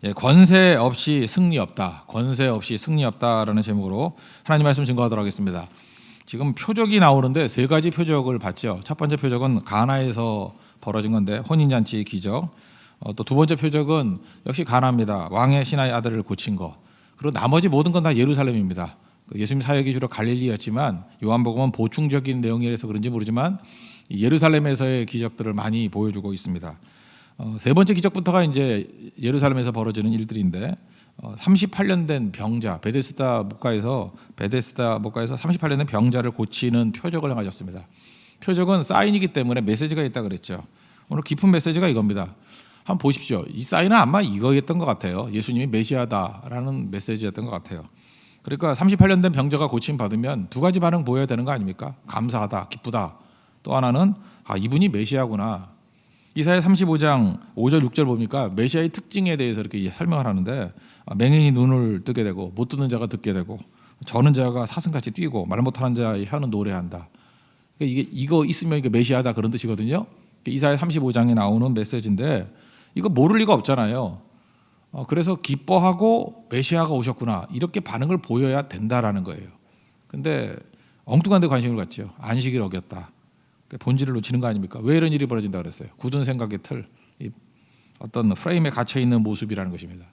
예, 권세 없이 승리 없다. 권세 없이 승리 없다라는 제목으로 하나님 말씀 증거하도록 하겠습니다. 지금 표적이 나오는데 세 가지 표적을 봤죠. 첫 번째 표적은 가나에서 벌어진 건데 혼인잔치 기적. 또 두 번째 표적은 역시 가나입니다. 왕의 신하의 아들을 고친 거. 그리고 나머지 모든 건 다 예루살렘입니다. 예수님 사역이 주로 갈릴리였지만 요한복음은 보충적인 내용이라서 그런지 모르지만 예루살렘에서의 기적들을 많이 보여주고 있습니다. 세 번째 기적부터가 이제 예루살렘에서 벌어지는 일들인데 38년 된 병자 베데스다 목가에서 38년 된 병자를 고치는 표적을 행하셨습니다. 표적은 사인이기 때문에 메시지가 있다 그랬죠. 오늘 깊은 메시지가 이겁니다. 한번 보십시오. 이 사인은 아마 이거였던 것 같아요. 예수님이 메시아다라는 메시지였던 것 같아요. 그러니까 38년 된 병자가 고침 받으면 두 가지 반응 보여야 되는 거 아닙니까? 감사하다, 기쁘다. 또 하나는 이분이 메시아구나. 이사야 35장 5절 6절 보니까 메시아의 특징에 대해서 이렇게 설명을 하는데 맹인이 눈을 뜨게 되고 못 듣는 자가 듣게 되고 저는 자가 사슴같이 뛰고 말 못하는 자의 혀는 노래한다. 이거 있으면 이게 메시아다 그런 뜻이거든요. 이사야 35장에 나오는 메시지인데 이거 모를 리가 없잖아요. 그래서 기뻐하고 메시아가 오셨구나 이렇게 반응을 보여야 된다라는 거예요. 근데 엉뚱한 데 관심을 갖죠. 안식일 어겼다. 본질을 놓치는 거 아닙니까? 왜 이런 일이 벌어진다 그랬어요? 굳은 생각의 틀, 어떤 프레임에 갇혀 있는 모습이라는 것입니다.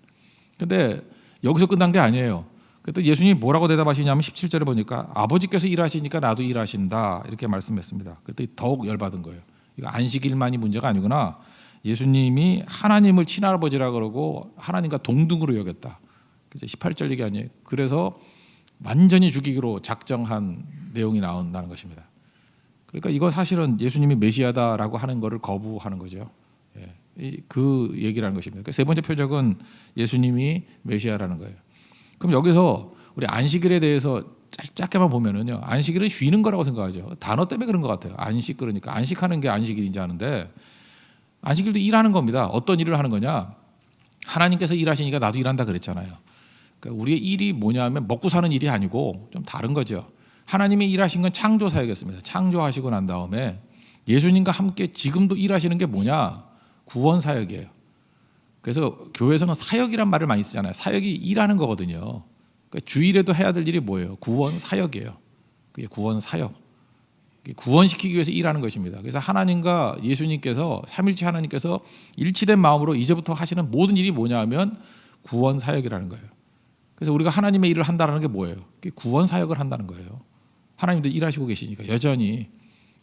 근데 여기서 끝난 게 아니에요. 그때 예수님이 뭐라고 대답하시냐면 17절에 보니까 아버지께서 일하시니까 나도 일하신다 이렇게 말씀했습니다. 그때 더욱 열받은 거예요. 이거 안식일만이 문제가 아니구나. 예수님이 하나님을 친아버지라 그러고 하나님과 동등으로 여겼다. 18절 얘기 아니에요. 그래서 완전히 죽이기로 작정한 내용이 나온다는 것입니다. 그러니까 이건 사실은 예수님이 메시아다라고 하는 것을 거부하는 거죠. 그 얘기라는 것입니다. 그러니까 세 번째 표적은 예수님이 메시아라는 거예요. 그럼 여기서 우리 안식일에 대해서 짧게만 보면은요, 안식일은 쉬는 거라고 생각하죠. 단어 때문에 그런 것 같아요. 안식 그러니까 안식하는 게 안식일인지 아는데 안식일도 일하는 겁니다. 어떤 일을 하는 거냐? 하나님께서 일하시니까 나도 일한다 그랬잖아요. 그러니까 우리의 일이 뭐냐면 먹고 사는 일이 아니고 좀 다른 거죠. 하나님이 일하신 건 창조 사역이었습니다. 창조하시고 난 다음에 예수님과 함께 지금도 일하시는 게 뭐냐? 구원 사역이에요. 그래서 교회에서는 사역이란 말을 많이 쓰잖아요. 사역이 일하는 거거든요. 그러니까 주일에도 해야 될 일이 뭐예요? 구원 사역이에요. 그게 구원 사역. 구원시키기 위해서 일하는 것입니다. 그래서 하나님과 예수님께서 삼일체 하나님께서 일치된 마음으로 이제부터 하시는 모든 일이 뭐냐 하면 구원 사역이라는 거예요. 그래서 우리가 하나님의 일을 한다는 게 뭐예요? 그게 구원 사역을 한다는 거예요. 하나님도 일하시고 계시니까 여전히.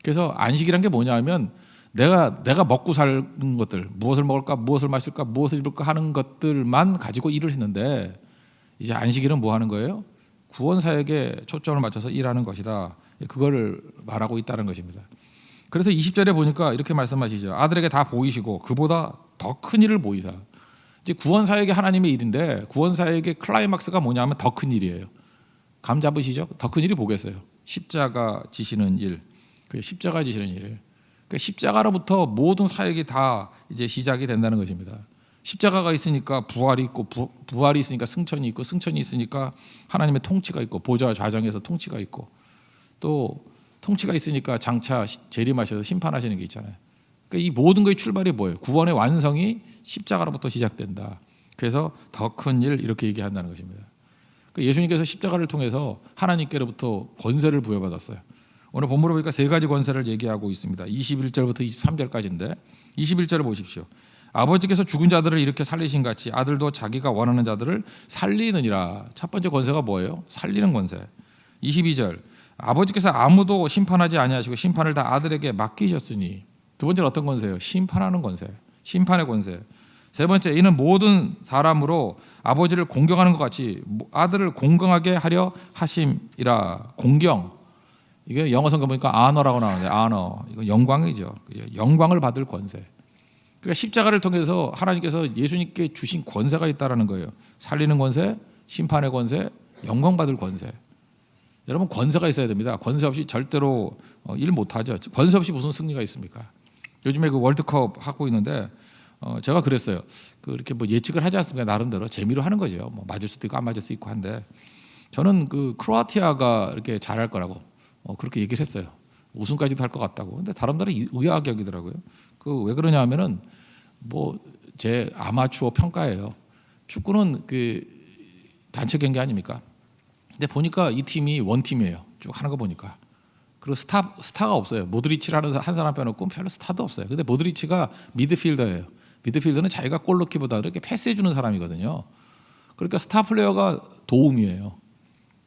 그래서 안식이란 게 뭐냐 하면 내가 먹고 사는 것들, 무엇을 먹을까, 무엇을 마실까, 무엇을 입을까 하는 것들만 가지고 일을 했는데 이제 안식일은 뭐 하는 거예요? 구원 사역에 초점을 맞춰서 일하는 것이다. 그거를 말하고 있다는 것입니다. 그래서 20절에 보니까 이렇게 말씀하시죠. 아들에게 다 보이시고 그보다 더 큰 일을 보이사. 이제 구원 사역이 하나님의 일인데 구원 사역의 클라이막스가 뭐냐면 더 큰 일이에요. 감 잡으시죠? 더 큰 일이 뭐겠어요? 십자가 지시는 일. 그 십자가 지시는 일. 그러니까 십자가로부터 모든 사역이 다 이제 시작이 된다는 것입니다. 십자가가 있으니까 부활이 있고 부활이 있으니까 승천이 있고 승천이 있으니까 하나님의 통치가 있고 보좌 좌정에서 통치가 있고 또 통치가 있으니까 장차 재림하셔서 심판하시는 게 있잖아요. 그러니까 이 모든 것의 출발이 뭐예요? 구원의 완성이 십자가로부터 시작된다. 그래서 더 큰 일 이렇게 얘기한다는 것입니다. 그러니까 예수님께서 십자가를 통해서 하나님께로부터 권세를 부여받았어요. 오늘 본문을 보니까 세 가지 권세를 얘기하고 있습니다. 21절부터 23절까지인데 21절을 보십시오. 아버지께서 죽은 자들을 이렇게 살리신 같이 아들도 자기가 원하는 자들을 살리느니라. 첫 번째 권세가 뭐예요? 살리는 권세. 22절 아버지께서 아무도 심판하지 아니하시고 심판을 다 아들에게 맡기셨으니. 두 번째는 어떤 권세예요? 심판하는 권세. 심판의 권세. 세 번째 이는 모든 사람으로 아버지를 공경하는 것 같이 아들을 공경하게 하려 하심이라. 공경. 이게 영어 성경 보니까 아너라고 나오는데 아너. 이거 영광이죠. 영광을 받을 권세. 그러니까 십자가를 통해서 하나님께서 예수님께 주신 권세가 있다라는 거예요. 살리는 권세, 심판의 권세, 영광 받을 권세. 여러분 권세가 있어야 됩니다. 권세 없이 절대로 일 못하죠. 권세 없이 무슨 승리가 있습니까? 요즘에 그 월드컵 하고 있는데 제가 그랬어요. 그렇게 뭐 예측을 하지 않습니까? 나름대로 재미로 하는 거죠. 뭐 맞을 수도 있고 안 맞을 수도 있고 한데 저는 그 크로아티아가 이렇게 잘할 거라고 그렇게 얘기를 했어요. 우승까지도 할 것 같다고. 근데 사람들은 의아하게 여기더라고요. 그 왜 그러냐면은 뭐 제 아마추어 평가예요. 축구는 그 단체 경기 아닙니까? 근데 보니까 이 팀이 원팀이에요. 쭉 하는 거 보니까. 그리고 스타가 없어요. 모드리치를 하는 한 사람 빼놓고 별로 스타도 없어요. 근데 모드리치가 미드필더예요. 미드필더는 자기가 골 넣기보다 이렇게 패스해 주는 사람이거든요. 그러니까 스타 플레이어가 도움이에요.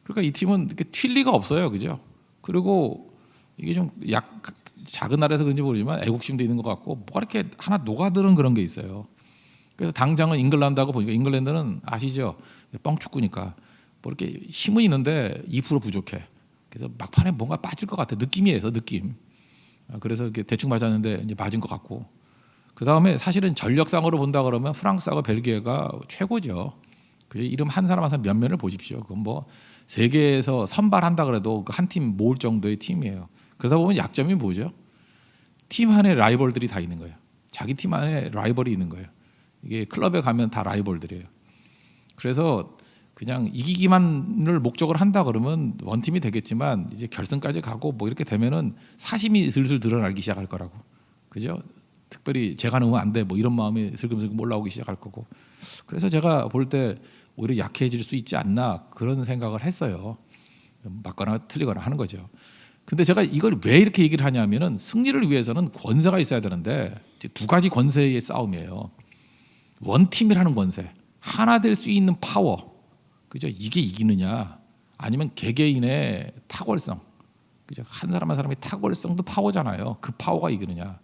그러니까 이 팀은 이렇게 튈 리가 없어요. 그죠? 그리고 이게 좀 작은 나라에서 그런지 모르지만 애국심도 있는 것 같고 뭐가 이렇게 하나 녹아드는 그런 게 있어요. 그래서 당장은 잉글랜드하고 보니까 잉글랜드는 아시죠? 뻥축구니까 뭐 이렇게 힘은 있는데 2% 부족해. 그래서 막판에 뭔가 빠질 것 같아. 느낌이에요, 느낌. 그래서 이렇게 대충 맞았는데 이제 맞은 것 같고. 그 다음에 사실은 전력상으로 본다 그러면 프랑스하고 벨기에가 최고죠. 그 이름 한 사람 한 사람 면면을 보십시오. 그건 뭐 세계에서 선발한다 그래도 한 팀 모을 정도의 팀이에요. 그러다 보면 약점이 뭐죠? 팀 안에 라이벌들이 다 있는 거예요. 자기 팀 안에 라이벌이 있는 거예요. 이게 클럽에 가면 다 라이벌들이에요. 그래서 그냥 이기기만을 목적으로 한다 그러면 원팀이 되겠지만 이제 결승까지 가고 뭐 이렇게 되면은 사심이 슬슬 드러나기 시작할 거라고. 그죠? 특별히 제가 넣으면 안 돼. 뭐 이런 마음이 슬금슬금 올라오기 시작할 거고. 그래서 제가 볼 때 오히려 약해질 수 있지 않나 그런 생각을 했어요. 맞거나 틀리거나 하는 거죠. 근데 제가 이걸 왜 이렇게 얘기를 하냐면은 승리를 위해서는 권세가 있어야 되는데 두 가지 권세의 싸움이에요. 원팀이라는 권세, 하나 될 수 있는 파워, 그죠? 이게 이기느냐, 아니면 개개인의 탁월성, 그죠? 한 사람 한 사람의 탁월성도 파워잖아요. 그 파워가 이기느냐.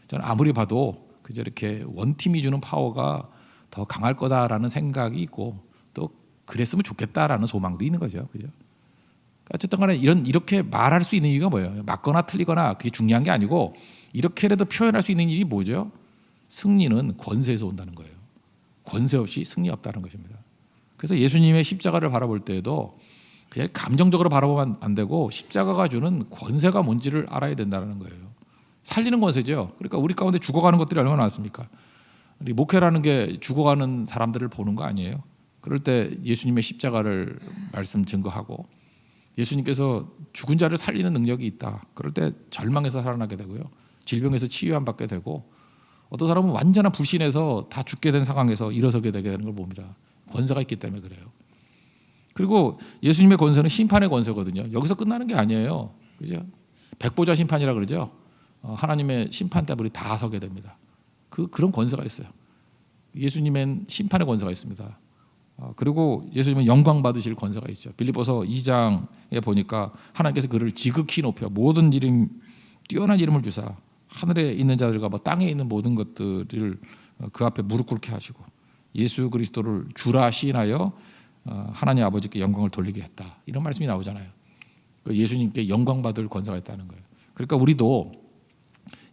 저는 아무리 봐도 그저 이렇게 원팀이 주는 파워가 더 강할 거다라는 생각이 있고 또 그랬으면 좋겠다라는 소망도 있는 거죠, 그죠? 어쨌든 간에 이렇게 말할 수 있는 이유가 뭐예요? 맞거나 틀리거나 그게 중요한 게 아니고 이렇게라도 표현할 수 있는 일이 뭐죠? 승리는 권세에서 온다는 거예요. 권세 없이 승리 없다는 것입니다. 그래서 예수님의 십자가를 바라볼 때에도 그냥 감정적으로 바라보면 안 되고 십자가가 주는 권세가 뭔지를 알아야 된다는 거예요. 살리는 권세죠. 그러니까 우리 가운데 죽어가는 것들이 얼마나 많습니까? 우리 목회라는 게 죽어가는 사람들을 보는 거 아니에요? 그럴 때 예수님의 십자가를 말씀 증거하고 예수님께서 죽은 자를 살리는 능력이 있다. 그럴 때 절망에서 살아나게 되고요. 질병에서 치유함 받게 되고 어떤 사람은 완전한 불신에서 다 죽게 된 상황에서 일어서게 되게 되는 걸 봅니다. 권세가 있기 때문에 그래요. 그리고 예수님의 권세는 심판의 권세거든요. 여기서 끝나는 게 아니에요. 그죠? 백보자 심판이라 그러죠. 하나님의 심판 때 우리 다 서게 됩니다. 그런 권세가 있어요. 예수님은 심판의 권세가 있습니다. 그리고 예수님은 영광 받으실 권세가 있죠. 빌립보서 2장에 보니까 하나님께서 그를 지극히 높여 모든 이름 뛰어난 이름을 주사 하늘에 있는 자들과 뭐 땅에 있는 모든 것들을 그 앞에 무릎 꿇게 하시고 예수 그리스도를 주라 시인하여 하나님 아버지께 영광을 돌리게 했다. 이런 말씀이 나오잖아요. 예수님께 영광 받을 권세가 있다는 거예요. 그러니까 우리도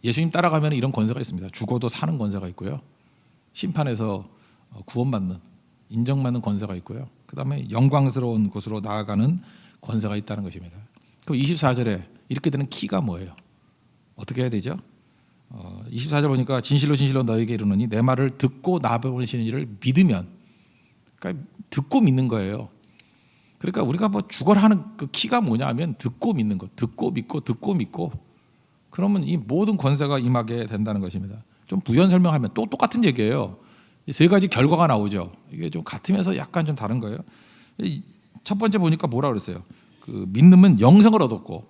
예수님 따라가면 이런 권세가 있습니다. 죽어도 사는 권세가 있고요. 심판에서 구원받는 인정받는 권세가 있고요. 그다음에 영광스러운 곳으로 나아가는 권세가 있다는 것입니다. 그럼 24절에 이렇게 되는 키가 뭐예요? 어떻게 해야 되죠? 24절 보니까 진실로 진실로 너에게 이르노니 내 말을 듣고 나 보내시는 이를 믿으면, 그러니까 듣고 믿는 거예요. 그러니까 우리가 뭐 죽어라 하는 그 키가 뭐냐면 듣고 믿는 것, 듣고 믿고 그러면 이 모든 권세가 임하게 된다는 것입니다. 좀 부연 설명하면 또 똑같은 얘기예요. 세 가지 결과가 나오죠. 이게 좀 같으면서 약간 좀 다른 거예요. 첫 번째 보니까 뭐라 그랬어요? 그 믿음은 영생을 얻었고,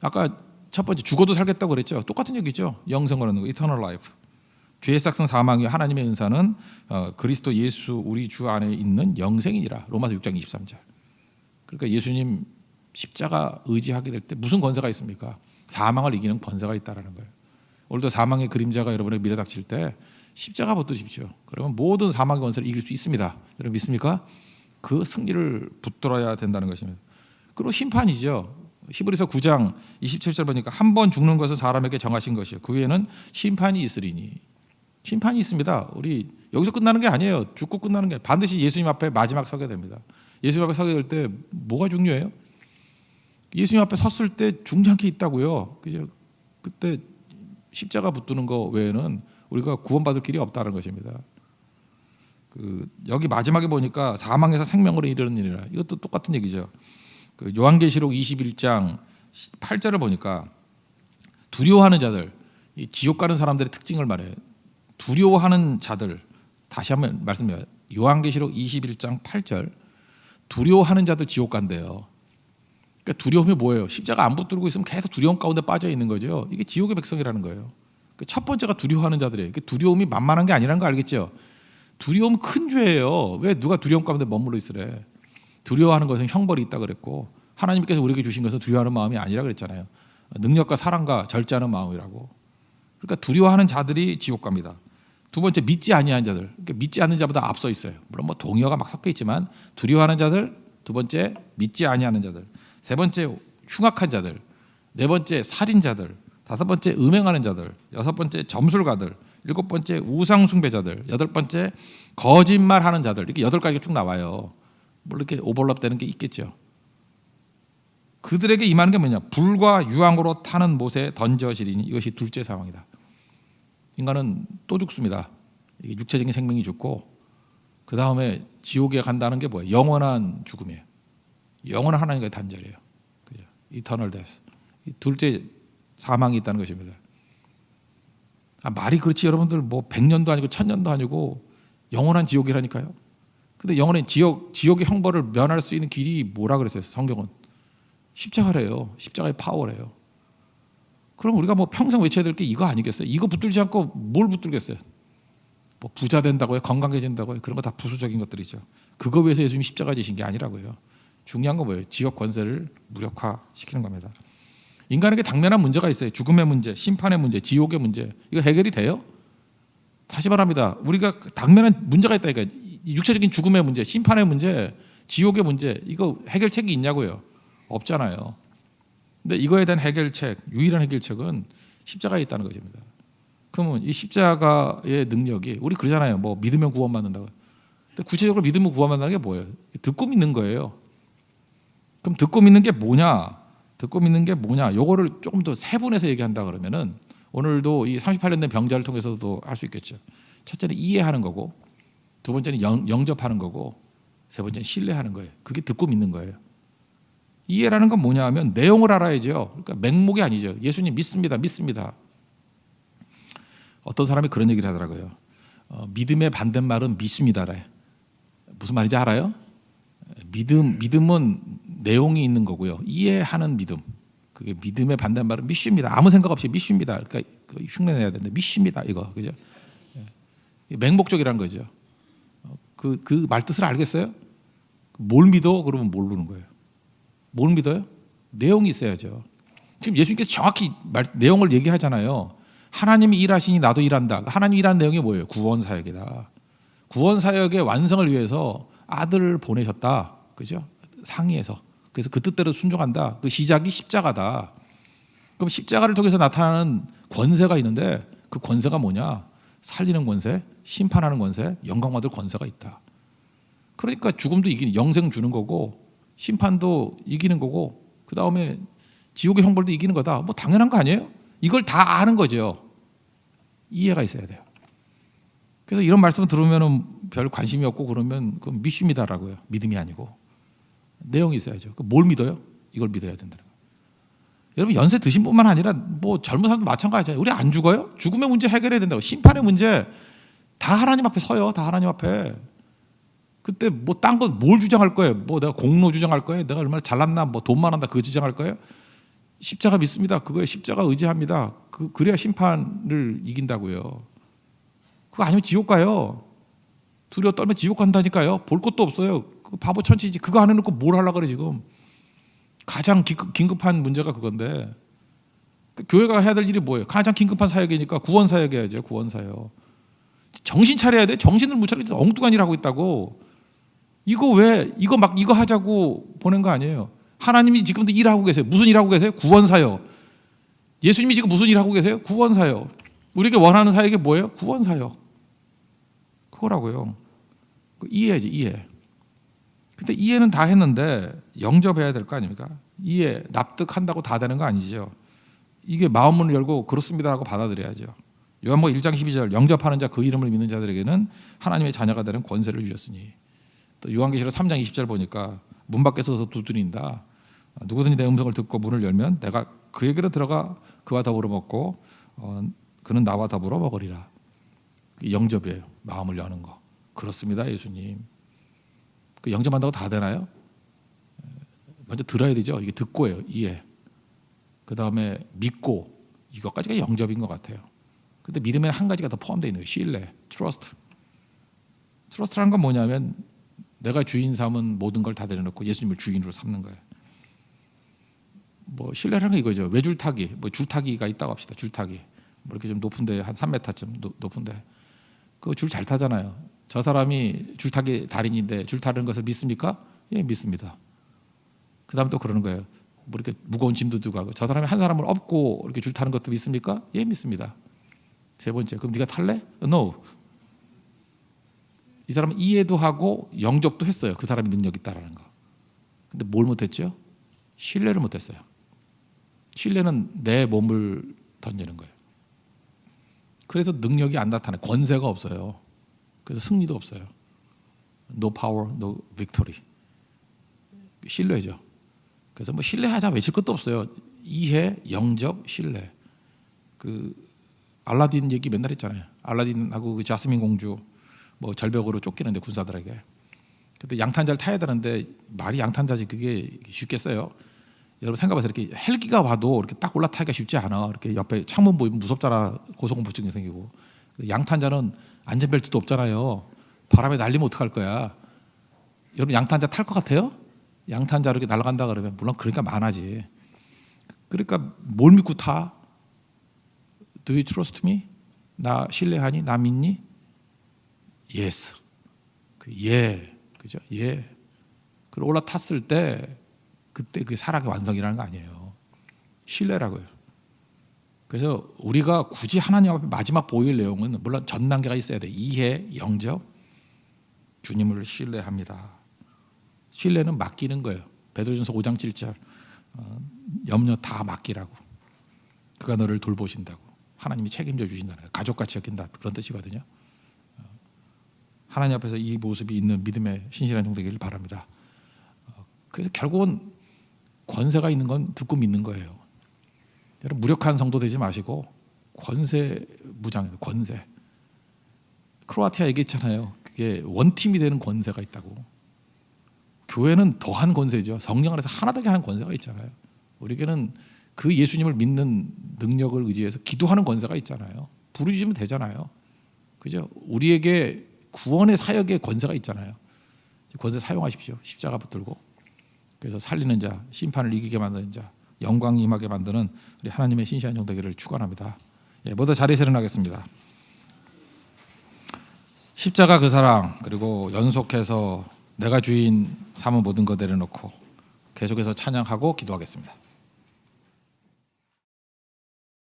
아까 첫 번째 죽어도 살겠다고 그랬죠. 똑같은 얘기죠. 영생을 얻는 거, eternal life. 죄의 삭슨 사망이 하나님의 은사는 그리스도 예수 우리 주 안에 있는 영생이니라. 로마서 6장 23절. 그러니까 예수님 십자가 의지하게 될 때 무슨 권세가 있습니까? 사망을 이기는 권세가 있다라는 거예요. 오늘도 사망의 그림자가 여러분에게 밀어닥칠 때 십자가 붙드십시오. 그러면 모든 사망의 권세를 이길 수 있습니다. 여러분 믿습니까? 그 승리를 붙들어야 된다는 것입니다. 그리고 심판이죠. 히브리서 9장 27절 보니까 한 번 죽는 것은 사람에게 정하신 것이요 그 후에는 심판이 있으리니. 심판이 있습니다. 우리 여기서 끝나는 게 아니에요. 죽고 끝나는 게 반드시 예수님 앞에 마지막 서게 됩니다. 예수님 앞에 서게 될 때 뭐가 중요해요? 예수님 앞에 섰을 때 중요한 게 있다고요. 그죠? 그때 십자가 붙드는 거 외에는 우리가 구원받을 길이 없다는 것입니다. 여기 마지막에 보니까 사망에서 생명으로 이르는 일이라. 이것도 똑같은 얘기죠. 요한계시록 21장 8절을 보니까 두려워하는 자들, 이 지옥 가는 사람들의 특징을 말해요. 두려워하는 자들, 다시 한번 말씀드려요. 요한계시록 21장 8절 두려워하는 자들 지옥 간대요. 그러니까 두려움이 뭐예요? 십자가 안 붙들고 있으면 계속 두려움 가운데 빠져 있는 거죠. 이게 지옥의 백성이라는 거예요. 첫 번째가 두려워하는 자들이에요. 두려움이 만만한 게 아니라는 거 알겠죠? 두려움은 큰 죄예요. 왜 누가 두려움 가운데 머물러 있으래? 두려워하는 것은 형벌이 있다 그랬고 하나님께서 우리에게 주신 것은 두려워하는 마음이 아니라 그랬잖아요. 능력과 사랑과 절제하는 마음이라고. 그러니까 두려워하는 자들이 지옥 갑니다. 두 번째 믿지 아니하는 자들. 그러니까 믿지 않는 자보다 앞서 있어요. 물론 뭐 동의어가 막 섞여 있지만 두려워하는 자들, 두 번째 믿지 아니하는 자들, 세 번째 흉악한 자들, 네 번째 살인자들, 다섯 번째 음행하는 자들, 여섯 번째 점술가들, 일곱 번째 우상 숭배자들, 여덟 번째 거짓말하는 자들. 이렇게 여덟 가지가 쭉 나와요. 물론 이렇게 오버랩되는 게 있겠죠. 그들에게 임하는 게 뭐냐? 불과 유황으로 타는 못에 던져지리니 이것이 둘째 상황이다. 인간은 또 죽습니다. 이게 육체적인 생명이 죽고 그 다음에 지옥에 간다는 게 뭐예요? 영원한 죽음이에요. 영원한 하나님과의 단절이에요. 그죠? Eternal death. 둘째 사망이 있다는 것입니다. 말이 그렇지 여러분들 뭐 100년도 아니고 1000년도 아니고 영원한 지옥이라니까요. 근데 영원한 지옥의 형벌을 면할 수 있는 길이 뭐라 그랬어요? 성경은 십자가래요. 십자가의 파워래요. 그럼 우리가 뭐 평생 외쳐야 될 게 이거 아니겠어요? 이거 붙들지 않고 뭘 붙들겠어요? 뭐 부자 된다고요? 건강해진다고요? 그런 거 다 부수적인 것들이죠. 그거 위해서 예수님이 십자가 지신 게 아니라고요. 중요한 건 뭐예요? 지옥 권세를 무력화시키는 겁니다. 인간에게 당면한 문제가 있어요. 죽음의 문제, 심판의 문제, 지옥의 문제. 이거 해결이 돼요? 다시 말합니다. 우리가 당면한 문제가 있다니까. 육체적인 죽음의 문제, 심판의 문제, 지옥의 문제. 이거 해결책이 있냐고요? 없잖아요. 근데 이거에 대한 해결책, 유일한 해결책은 십자가에 있다는 것입니다. 그러면 이 십자가의 능력이 우리 그러잖아요. 뭐 믿으면 구원받는다고. 근데 구체적으로 믿으면 구원받는다는 게 뭐예요? 듣고 믿는 거예요. 그럼 듣고 믿는 게 뭐냐? 듣고 믿는 게 뭐냐? 요거를 조금 더 세분해서 얘기한다 그러면은 오늘도 이 38년 된 병자를 통해서도 할 수 있겠죠. 첫째는 이해하는 거고, 두 번째는 영접하는 거고, 세 번째는 신뢰하는 거예요. 그게 듣고 믿는 거예요. 이해라는 건 뭐냐 하면 내용을 알아야죠. 그러니까 맹목이 아니죠. 예수님 믿습니다. 어떤 사람이 그런 얘기를 하더라고요. 믿음의 반대말은 믿습니다래. 무슨 말인지 알아요? 믿음은 내용이 있는 거고요. 이해하는 믿음. 그게 믿음의 반대말은 믿습니다. 아무 생각 없이 믿습니다. 그러니까 흉내내야 되는데 믿습니다. 이거 그죠? 맹목적이라는 거죠. 그 말뜻을 알겠어요? 뭘 믿어? 그러면 모르는 거예요. 뭘 믿어요? 내용이 있어야죠. 지금 예수님께서 정확히 내용을 얘기하잖아요. 하나님이 일하시니 나도 일한다. 하나님이 일하는 내용이 뭐예요? 구원사역이다. 구원사역의 완성을 위해서 아들을 보내셨다. 그죠? 상의해서. 그래서 그 뜻대로 순종한다. 그 시작이 십자가다. 그럼 십자가를 통해서 나타나는 권세가 있는데 그 권세가 뭐냐? 살리는 권세, 심판하는 권세, 영광받을 권세가 있다. 그러니까 죽음도 이기는, 영생 주는 거고 심판도 이기는 거고 그 다음에 지옥의 형벌도 이기는 거다. 뭐 당연한 거 아니에요? 이걸 다 아는 거죠. 이해가 있어야 돼요. 그래서 이런 말씀을 들으면 별 관심이 없고 그러면 그건 믿습니다라고요. 믿음이 아니고 내용이 있어야죠. 뭘 믿어요? 이걸 믿어야 된다는 거예요. 여러분 연세 드신 분만 아니라 뭐 젊은 사람도 마찬가지예요. 우리 안 죽어요? 죽음의 문제 해결해야 된다고. 심판의 문제 다 하나님 앞에 서요. 다 하나님 앞에. 그때 뭐 딴 거 뭘 주장할 거예요? 뭐 내가 공로 주장할 거예요? 내가 얼마나 잘났나? 뭐 돈 많았나? 그거 주장할 거예요? 십자가 믿습니다. 그거에 십자가 의지합니다. 그래야 심판을 이긴다고요. 그거 아니면 지옥 가요. 두려워 떨면 지옥 간다니까요. 볼 것도 없어요. 그 바보 천치지. 그거 안 해놓고 뭘 하려고 그래 지금. 가장 긴급한 문제가 그건데 교회가 해야 될 일이 뭐예요? 가장 긴급한 사역이니까 구원 사역해야죠. 구원 사역. 정신 차려야 돼. 정신을 못 차리고 엉뚱한 일 하고 있다고. 이거 왜 이거 하자고 보낸 거 아니에요. 하나님이 지금도 일하고 계세요. 무슨 일하고 계세요? 구원 사역. 예수님이 지금 무슨 일하고 계세요? 구원 사역. 우리에게 원하는 사역이 뭐예요? 구원 사역. 그거라고요. 이해야지, 이해. 근데 이해는 다 했는데 영접해야 될 거 아닙니까? 이해, 납득한다고 다 되는 거 아니죠. 이게 마음문을 열고 그렇습니다 하고 받아들여야죠. 요한복음 1장 12절 영접하는 자 그 이름을 믿는 자들에게는 하나님의 자녀가 되는 권세를 주셨으니 또 요한계시록 3장 20절 보니까 문 밖에 서서 두드린다. 누구든지 내 음성을 듣고 문을 열면 내가 그에게로 들어가 그와 더불어 먹고 그는 나와 더불어 먹으리라. 영접이에요. 마음을 여는 거. 그렇습니다, 예수님. 그 영접한다고 다 되나요? 먼저 들어야 되죠. 이게 듣고예요, 이해. 그 다음에 믿고, 이것까지가 영접인 것 같아요. 근데 믿음에는 한 가지가 더 포함되어 있는 거예요. 신뢰, 트러스트. 트러스트라는 건 뭐냐면 내가 주인 삼은 모든 걸 다 내려놓고 예수님을 주인으로 삼는 거예요. 뭐 신뢰라는 건 이거죠. 외줄타기, 뭐 줄타기가 있다고 합시다. 줄타기. 뭐 이렇게 좀 높은데 한 3m쯤 높은데 그 줄 잘 타잖아요. 저 사람이 줄타기 달인인데 줄 타는 것을 믿습니까? 예, 믿습니다. 그 다음에 또 그러는 거예요. 뭐 이렇게 무거운 짐도 두고 하고 저 사람이 한 사람을 업고 이렇게 줄 타는 것도 믿습니까? 예, 믿습니다. 세 번째, 그럼 네가 탈래? No. 이 사람은 이해도 하고 영접도 했어요. 그 사람이 능력이 있다라는 거. 근데 뭘 못했죠? 신뢰를 못했어요. 신뢰는 내 몸을 던지는 거예요. 그래서 능력이 안 나타나요. 권세가 없어요. 그래서 승리도 없어요. No power, no victory. 신뢰죠. 그래서 뭐 신뢰하자 외칠 것도 없어요. 이해, 영접, 신뢰. 그 알라딘 얘기 맨날 했잖아요. 알라딘하고 그 자스민 공주 뭐 절벽으로 쫓기는데 군사들에게. 근데 양탄자를 타야 되는데 말이 양탄자지 그게 쉽겠어요. 여러분 생각해보세요. 이렇게 헬기가 와도 이렇게 딱 올라타기가 쉽지 않아. 이렇게 옆에 창문 보이면 무섭잖아. 고소공포증이 생기고. 양탄자는 안전벨트도 없잖아요. 바람에 날리면 어떡할 거야. 여러분 양탄자 탈 것 같아요? 양탄자로 이렇게 날아간다 그러면 물론 그러니까 많아지. 그러니까 뭘 믿고 타? Do you trust me? 나 신뢰하니? 나 믿니? Yes. 예, 그죠? 예. 그리고 올라탔을 때 그때 그 사랑의 완성이라는 거 아니에요. 신뢰라고요. 그래서 우리가 굳이 하나님 앞에 마지막 보일 내용은 물론 전 단계가 있어야 돼. 이해, 영접, 주님을 신뢰합니다. 신뢰는 맡기는 거예요. 베드로전서 5장 7절 염려 다 맡기라고. 그가 너를 돌보신다고. 하나님이 책임져 주신다는 거예요. 가족같이 여긴다 그런 뜻이거든요. 하나님 앞에서 이 모습이 있는 믿음의 신실한 종 되기를 바랍니다. 그래서 결국은 권세가 있는 건 듣고 믿는 거예요. 여러분 무력한 성도 되지 마시고 권세 무장이에요. 권세. 크로아티아 얘기했잖아요. 그게 원팀이 되는 권세가 있다고. 교회는 더한 권세죠. 성령 안에서 하나 되게 하는 권세가 있잖아요. 우리에게는 그 예수님을 믿는 능력을 의지해서 기도하는 권세가 있잖아요. 부르짖으면 되잖아요. 그죠? 우리에게 구원의 사역의 권세가 있잖아요. 권세 사용하십시오. 십자가 붙들고. 그래서 살리는 자, 심판을 이기게 만드는 자, 영광이 임하게 만드는 우리 하나님의 신실한 종 되기를 축원합니다. 예, 모두 자리에서 일어나겠습니다. 십자가 그 사랑 그리고 연속해서 내가 주인 삼은 모든 것 내려놓고 계속해서 찬양하고 기도하겠습니다.